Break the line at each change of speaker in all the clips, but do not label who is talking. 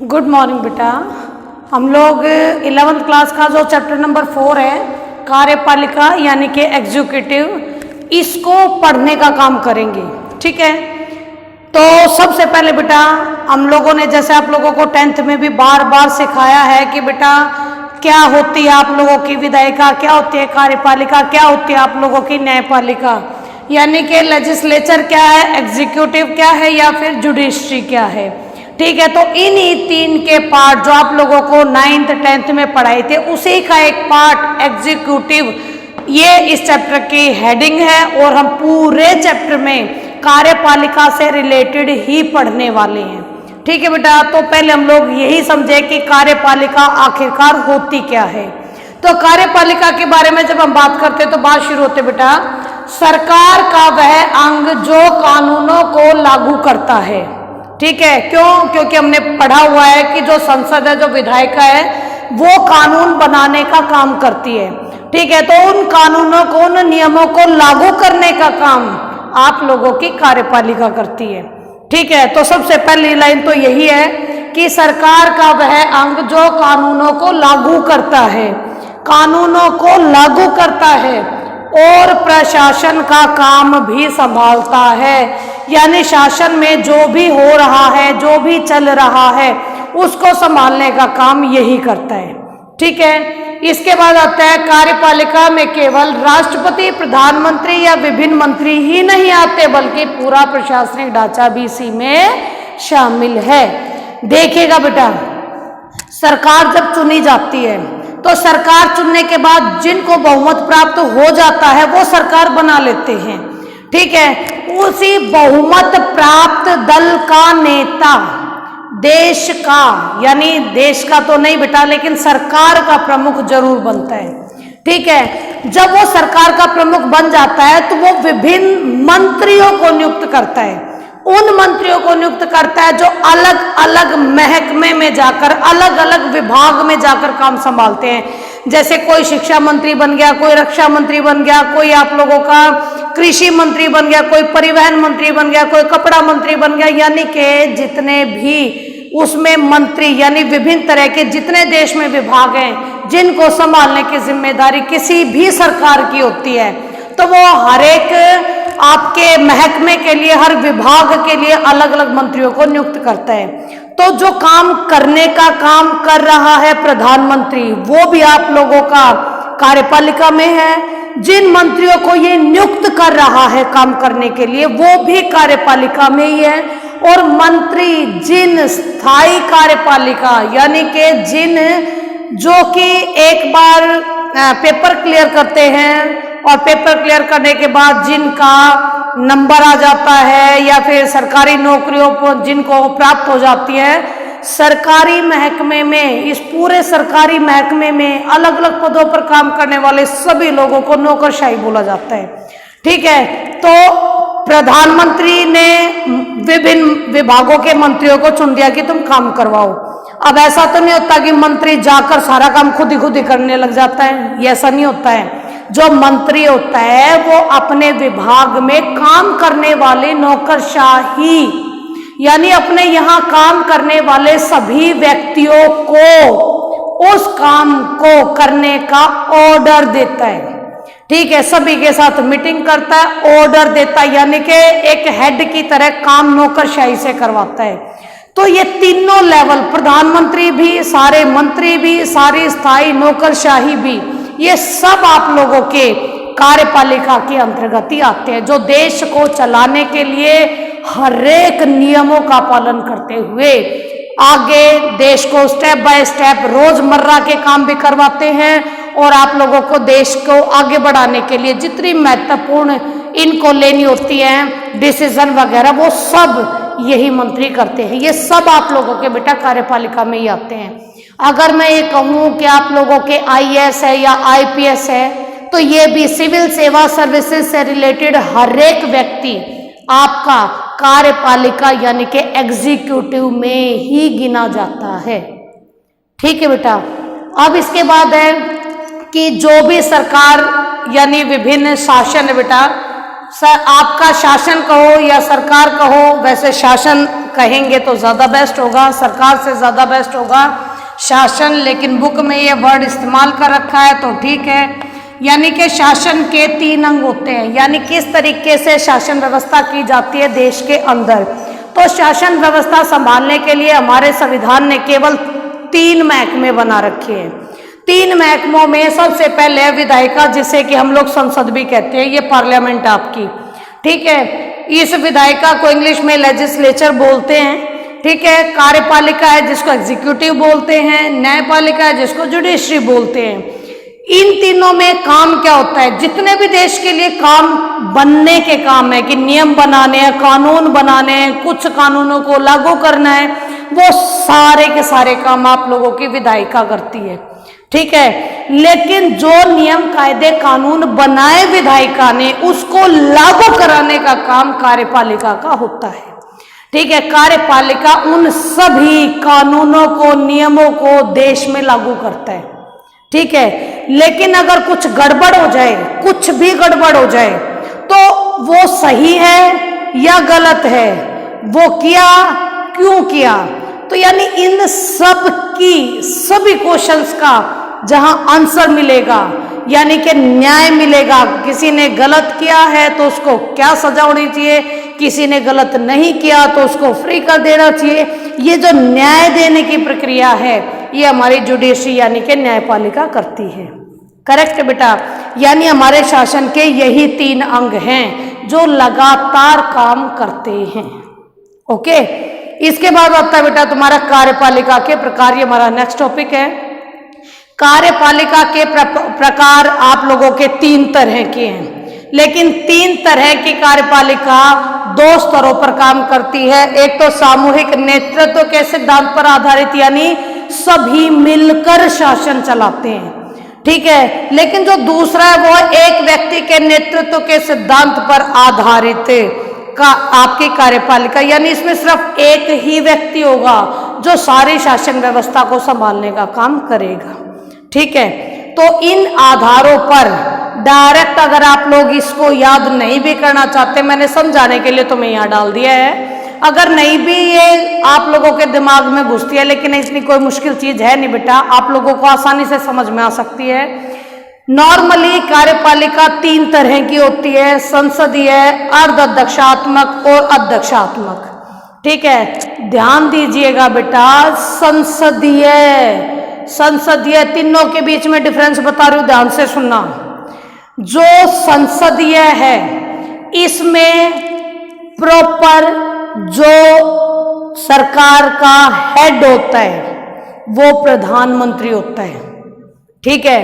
Good morning बेटा। हम लोग 11th क्लास का जो चैप्टर नंबर 4 है कार्यपालिका यानी कि एग्जीक्यूटिव, इसको पढ़ने का काम करेंगे। ठीक है, तो सबसे पहले बेटा हम लोगों ने जैसे आप लोगों को 10th में भी बार बार सिखाया है कि बेटा क्या होती है आप लोगों की विधायिका, क्या होती है कार्यपालिका, क्या होती है आप लोगों की न्यायपालिका, यानी कि लेजिस्लेचर क्या है, एग्जीक्यूटिव क्या है या फिर जुडिशरी क्या है। ठीक है, तो इन्हीं तीन के पार्ट जो आप लोगों को 9th 10th में पढ़ाए थे उसी का एक पार्ट एग्जीक्यूटिव, ये इस चैप्टर की हेडिंग है और हम पूरे चैप्टर में कार्यपालिका से रिलेटेड ही पढ़ने वाले हैं। ठीक है बेटा, तो पहले हम लोग यही समझे कि कार्यपालिका आखिरकार होती क्या है। तो कार्यपालिका के बारे में जब हम बात करते तो बात शुरू होते बेटा सरकार का वह अंग जो कानूनों को लागू करता है। ठीक है, क्यों? क्योंकि हमने पढ़ा हुआ है कि जो संसद है, जो विधायिका है, वो कानून बनाने का काम करती है। ठीक है, तो उन कानूनों को, उन नियमों को लागू करने का काम आप लोगों की कार्यपालिका करती है। ठीक है, तो सबसे पहली लाइन तो यही है कि सरकार का वह अंग जो कानूनों को लागू करता है, कानूनों को लागू करता है और प्रशासन का काम भी संभालता है, यानी शासन में जो भी हो रहा है, जो भी चल रहा है, उसको संभालने का काम यही करता है। ठीक है, इसके बाद आता है कार्यपालिका में केवल राष्ट्रपति, प्रधानमंत्री या विभिन्न मंत्री ही नहीं आते बल्कि पूरा प्रशासनिक ढांचा भी इसी में शामिल है। देखिएगा बेटा, सरकार जब चुनी जाती है तो सरकार चुनने के बाद जिनको बहुमत प्राप्त हो जाता है वो सरकार बना लेते हैं। ठीक है, उसी बहुमत प्राप्त दल का नेता देश का, यानी देश का तो नहीं बेटा लेकिन सरकार का प्रमुख जरूर बनता है। ठीक है, जब वो सरकार का प्रमुख बन जाता है तो वो विभिन्न मंत्रियों को नियुक्त करता है, उन मंत्रियों को नियुक्त करता है जो अलग अलग महकमे में जाकर, अलग अलग विभाग में जाकर काम संभालते हैं। जैसे कोई शिक्षा मंत्री बन गया, कोई रक्षा मंत्री बन गया, कोई आप लोगों का कृषि मंत्री बन गया, कोई परिवहन मंत्री बन गया, कोई कपड़ा मंत्री बन गया, यानी कि जितने भी उसमें मंत्री, यानी विभिन्न तरह के जितने देश में विभाग हैं जिनको संभालने की जिम्मेदारी किसी भी सरकार की होती है, तो वो हर एक आपके महकमे के लिए, हर विभाग के लिए अलग अलग मंत्रियों को नियुक्त करता है। तो जो काम करने का काम कर रहा है प्रधानमंत्री, वो भी आप लोगों का कार्यपालिका में है। जिन मंत्रियों को ये नियुक्त कर रहा है काम करने के लिए वो भी कार्यपालिका में ही है। और मंत्री जिन स्थायी कार्यपालिका, यानी कि जिन जो कि एक बार पेपर क्लियर करते हैं और पेपर क्लियर करने के बाद जिनका नंबर आ जाता है या फिर सरकारी नौकरियों को जिनको प्राप्त हो जाती है, सरकारी महकमे में, इस पूरे सरकारी महकमे में अलग अलग पदों पर काम करने वाले सभी लोगों को नौकरशाही बोला जाता है। ठीक है, तो प्रधानमंत्री ने विभिन्न विभागों के मंत्रियों को चुन दिया कि तुम काम करवाओ। अब ऐसा तो नहीं होता कि मंत्री जाकर सारा काम खुद ही करने लग जाता है, ये ऐसा नहीं होता है। जो मंत्री होता है वो अपने विभाग में काम करने वाले नौकरशाही, यानी अपने यहाँ काम करने वाले सभी व्यक्तियों को उस काम को करने का ऑर्डर देता है। ठीक है, सभी के साथ मीटिंग करता है, ऑर्डर देता है, यानी कि एक हेड की तरह काम नौकरशाही से करवाता है। तो ये तीनों लेवल, प्रधानमंत्री भी, सारे मंत्री भी, सारी स्थायी नौकरशाही भी, ये सब आप लोगों के कार्यपालिका के अंतर्गत ही आते हैं, जो देश को चलाने के लिए हर एक नियमों का पालन करते हुए आगे देश को स्टेप बाय स्टेप रोजमर्रा के काम भी करवाते हैं और आप लोगों को देश को आगे बढ़ाने के लिए जितनी महत्वपूर्ण इनको लेनी होती है डिसीजन वगैरह, वो सब यही मंत्री करते हैं। ये सब आप लोगों के बेटा कार्यपालिका में ही आते हैं। अगर मैं ये कहूँ कि आप लोगों के IAS है या IPS है, तो ये भी सिविल सेवा सर्विसेज से रिलेटेड हर एक व्यक्ति आपका कार्यपालिका यानी कि एग्जीक्यूटिव में ही गिना जाता है। ठीक है बेटा, अब इसके बाद है कि जो भी सरकार यानी विभिन्न शासन है बेटा, आपका शासन कहो या सरकार कहो, वैसे शासन कहेंगे तो ज़्यादा बेस्ट होगा, सरकार से ज़्यादा बेस्ट होगा शासन, लेकिन बुक में ये वर्ड इस्तेमाल कर रखा है तो ठीक है। यानी कि शासन के 3 अंग होते हैं, यानी किस तरीके से शासन व्यवस्था की जाती है देश के अंदर। तो शासन व्यवस्था संभालने के लिए हमारे संविधान ने केवल 3 महकमे बना रखे हैं। 3 महकमों में सबसे पहले विधायिका, जिसे कि हम लोग संसद भी कहते हैं, ये पार्लियामेंट आपकी, ठीक है। इस विधायिका को इंग्लिश में लेजिस्लेचर बोलते हैं, ठीक है। कार्यपालिका है जिसको एग्जीक्यूटिव बोलते हैं, न्यायपालिका है जिसको जुडिशरी बोलते हैं। इन तीनों में काम क्या होता है, जितने भी देश के लिए काम बनने के काम है कि नियम बनाने हैं, कानून बनाने हैं, कुछ कानूनों को लागू करना है, वो सारे के सारे काम आप लोगों की विधायिका करती है, ठीक है। लेकिन जो नियम कायदे कानून बनाए विधायिका ने, उसको लागू कराने का काम कार्यपालिका का होता है, ठीक है। कार्यपालिका उन सभी कानूनों को, नियमों को देश में लागू करता है, ठीक है। लेकिन अगर कुछ गड़बड़ हो जाए, कुछ भी गड़बड़ हो जाए, तो वो सही है या गलत है, वो किया क्यों किया, तो यानी इन सब की सभी क्वेश्चंस का जहां आंसर मिलेगा, यानी कि न्याय मिलेगा। किसी ने गलत किया है तो उसको क्या सजा होनी चाहिए, किसी ने गलत नहीं किया तो उसको फ्री कर देना चाहिए। ये जो न्याय देने की प्रक्रिया है, ये हमारी जुडिशरी यानी कि न्यायपालिका करती है। करेक्ट बेटा, यानी हमारे शासन के यही 3 अंग हैं जो लगातार काम करते हैं। ओके, इसके बाद आता है बेटा तुम्हारा कार्यपालिका के प्रकार। ये हमारा नेक्स्ट टॉपिक है। कार्यपालिका के प्रकार आप लोगों के 3 तरह के हैं, लेकिन 3 तरह की कार्यपालिका 2 स्तरों पर काम करती है। एक तो सामूहिक नेतृत्व के सिद्धांत पर आधारित, यानी सभी मिलकर शासन चलाते हैं, ठीक है। लेकिन जो दूसरा है वो एक व्यक्ति के नेतृत्व के सिद्धांत पर आधारित का आपकी कार्यपालिका, यानी इसमें सिर्फ एक ही व्यक्ति होगा जो सारी शासन व्यवस्था को संभालने का काम करेगा, ठीक है। तो इन आधारों पर डायरेक्ट अगर आप लोग इसको याद नहीं भी करना चाहते, मैंने समझाने के लिए तुम्हें यहाँ डाल दिया है। अगर नहीं भी ये आप लोगों के दिमाग में घुसती है, लेकिन इतनी कोई मुश्किल चीज है नहीं बेटा, आप लोगों को आसानी से समझ में आ सकती है। नॉर्मली कार्यपालिका 3 तरह की होती है, संसदीय, अर्ध अध्यक्षात्मक और अध्यक्षात्मक, ठीक है। ध्यान दीजिएगा बेटा, संसदीय तीनों के बीच में डिफरेंस बता रही हूं, ध्यान से सुनना। जो संसदीय है इसमें प्रॉपर जो सरकार का हेड होता है वो प्रधानमंत्री होता है, ठीक है।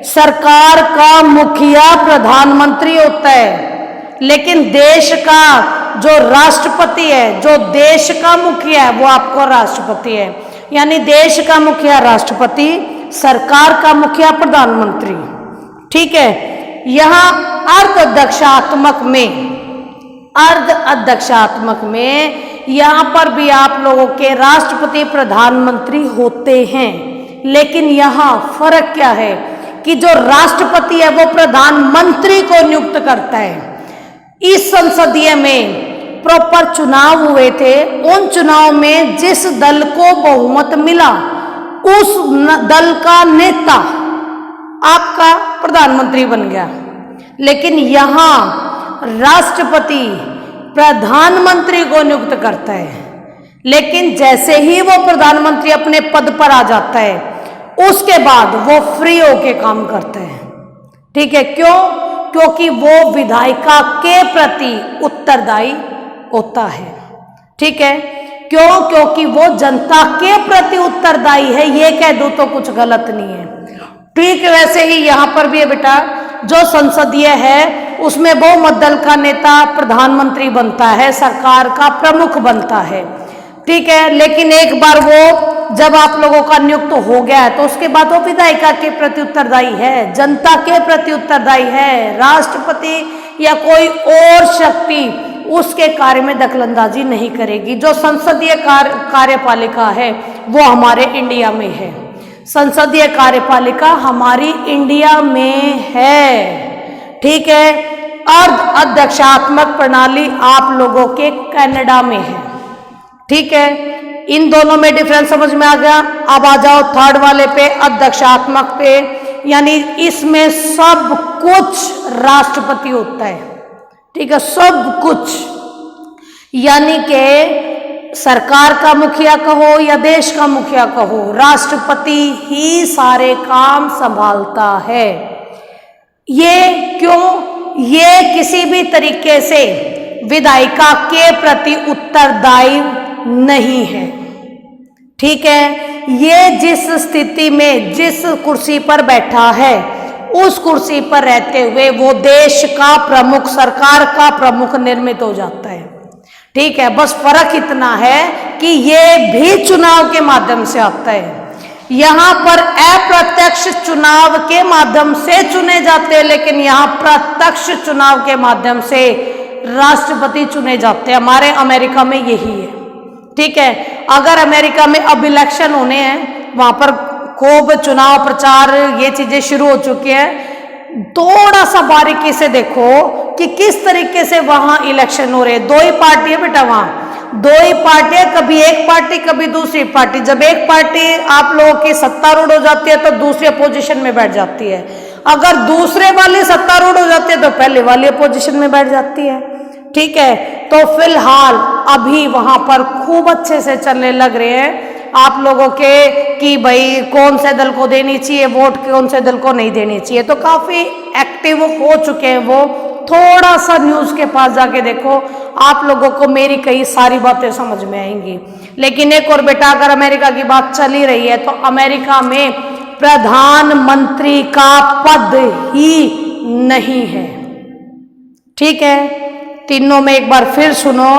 सरकार का मुखिया प्रधानमंत्री होता है, लेकिन देश का जो राष्ट्रपति है, जो देश का मुखिया है, वो आपको राष्ट्रपति है। यानी देश का मुखिया राष्ट्रपति, सरकार का मुखिया प्रधानमंत्री, ठीक है। यहां अर्ध अध्यक्षात्मक में यहां पर भी आप लोगों के राष्ट्रपति प्रधानमंत्री होते हैं, लेकिन यहां फर्क क्या है कि जो राष्ट्रपति है वो प्रधानमंत्री को नियुक्त करता है। इस संसदीय में प्रॉपर चुनाव हुए थे, उन चुनाव में जिस दल को बहुमत मिला उस दल का नेता आपका प्रधानमंत्री बन गया। लेकिन यहां राष्ट्रपति प्रधानमंत्री को नियुक्त करता है, लेकिन जैसे ही वो प्रधानमंत्री अपने पद पर आ जाता है उसके बाद वो फ्री होके काम करता है, ठीक है। क्यों? क्योंकि वो विधायिका के प्रति उत्तरदायी होता है, ठीक है। क्यों? क्योंकि वो जनता के प्रति उत्तरदायी है। ये कह दो तो कुछ गलत नहीं है, ठीक। वैसे ही यहां पर भी है बेटा, जो संसदीय है उसमें बहुमत दल का नेता प्रधानमंत्री बनता है, सरकार का प्रमुख बनता है, ठीक है। लेकिन एक बार वो जब आप लोगों का नियुक्त हो गया है तो उसके बाद वो विधायिका के प्रति उत्तरदायी है, जनता के प्रति उत्तरदायी है। राष्ट्रपति या कोई और शक्ति उसके कार्य में दखलंदाजी नहीं करेगी। जो संसदीय कार्यपालिका है वो हमारे इंडिया में है, संसदीय कार्यपालिका हमारी इंडिया में है, ठीक है। अर्ध अध्यक्षात्मक प्रणाली आप लोगों के कनाडा में है, ठीक है, इन दोनों में डिफरेंस समझ में आ गया। अब आ जाओ थर्ड वाले पे, अध्यक्षात्मक पे, यानी इसमें सब कुछ राष्ट्रपति होता है। ठीक है, सब कुछ, यानी कि सरकार का मुखिया कहो या देश का मुखिया कहो, राष्ट्रपति ही सारे काम संभालता है। ये क्यों? ये किसी भी तरीके से विधायिका के प्रति उत्तरदायी नहीं है। ठीक है, ये जिस स्थिति में जिस कुर्सी पर बैठा है उस कुर्सी पर रहते हुए वो देश का प्रमुख, सरकार का प्रमुख निर्मित हो जाता है। ठीक है, बस फर्क इतना है कि ये भी चुनाव के माध्यम से आता है। यहां पर अप्रत्यक्ष चुनाव के माध्यम से चुने जाते हैं, लेकिन यहां प्रत्यक्ष चुनाव के माध्यम से राष्ट्रपति चुने जाते हैं। हमारे अमेरिका में यही है। ठीक है, अगर अमेरिका में अब इलेक्शन होने हैं, वहां पर खूब चुनाव प्रचार ये चीजें शुरू हो चुकी है, थोड़ा सा बारीकी से देखो कि किस तरीके से वहां इलेक्शन हो रहे हैं। दो ही पार्टी है बेटा वहां, दो ही पार्टियां, कभी एक पार्टी कभी दूसरी पार्टी। जब एक पार्टी आप लोगों की सत्तारूढ़ हो जाती है तो दूसरी अपोजिशन में बैठ जाती है। अगर दूसरे वाली सत्तारूढ़ हो जाती है तो पहले वाली अपोजिशन में बैठ जाती है। ठीक है, तो फिलहाल अभी वहां पर खूब अच्छे से चलने लग रहे हैं आप लोगों के कि भाई कौन से दल को देनी चाहिए वोट, कौन से दल को नहीं देनी चाहिए। तो काफी एक्टिव हो चुके हैं वो। थोड़ा सा न्यूज के पास जाके देखो, आप लोगों को मेरी कई सारी बातें समझ में आएंगी। लेकिन एक और बेटा, अगर अमेरिका की बात चल ही रही है तो अमेरिका में प्रधानमंत्री का पद ही नहीं है। ठीक है, तीनों में एक बार फिर सुनो,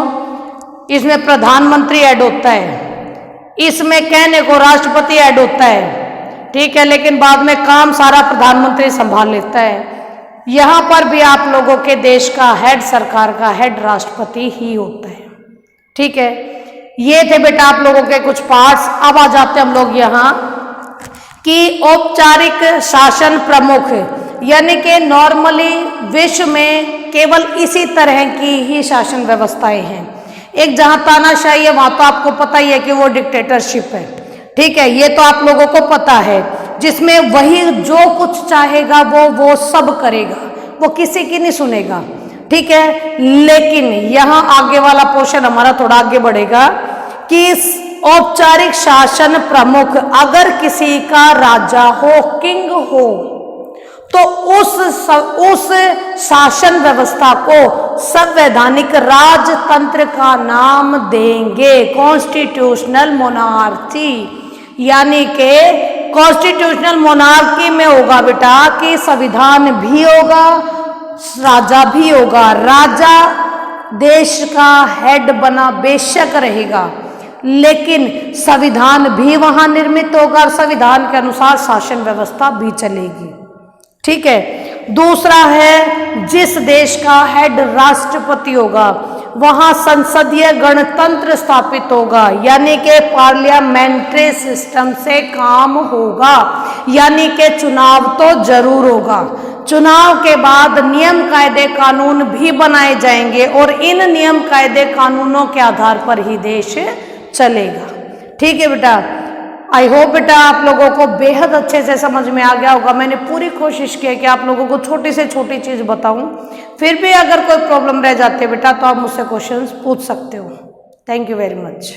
इसमें प्रधानमंत्री ऐड होता है, इसमें कहने को राष्ट्रपति ऐड होता है। ठीक है, लेकिन बाद में काम सारा प्रधानमंत्री संभाल लेता है। यहां पर भी आप लोगों के देश का हेड, सरकार का हेड राष्ट्रपति ही होता है। ठीक है, ये थे बेटा आप लोगों के कुछ पार्ट्स। अब आ जाते हम लोग यहां कि औपचारिक शासन प्रमुख, यानी कि नॉर्मली विश्व में केवल इसी तरह की ही शासन व्यवस्थाएं हैं। एक जहां तानाशाही है वहां तो आपको पता ही है कि वो डिक्टेटरशिप है। ठीक है, ये तो आप लोगों को पता है, जिसमें वही जो कुछ चाहेगा वो सब करेगा, वो किसी की नहीं सुनेगा। ठीक है, लेकिन यहां आगे वाला पोर्शन हमारा थोड़ा आगे बढ़ेगा कि औपचारिक शासन प्रमुख अगर किसी का राजा हो, किंग हो, तो उस शासन व्यवस्था को संवैधानिक राजतंत्र का नाम देंगे कॉन्स्टिट्यूशनल मोनार्ची। यानी कि कॉन्स्टिट्यूशनल मोनार्की में होगा बेटा कि संविधान भी होगा, राजा भी होगा। राजा देश का हेड बना बेशक रहेगा, लेकिन संविधान भी वहां निर्मित होगा और संविधान के अनुसार शासन व्यवस्था भी चलेगी। ठीक है, दूसरा है जिस देश का हेड राष्ट्रपति होगा वहां संसदीय गणतंत्र स्थापित होगा, यानी कि पार्लियामेंट्री सिस्टम से काम होगा, यानी कि चुनाव तो जरूर होगा। चुनाव के बाद नियम कायदे कानून भी बनाए जाएंगे और इन नियम कायदे कानूनों के आधार पर ही देश चलेगा। ठीक है बेटा, आई होप बेटा आप लोगों को बेहद अच्छे से समझ में आ गया होगा। मैंने पूरी कोशिश की है कि आप लोगों को छोटी से छोटी चीज़ बताऊं। फिर भी अगर कोई प्रॉब्लम रह जाती है बेटा तो आप मुझसे क्वेश्चंस पूछ सकते हो। Thank you very much.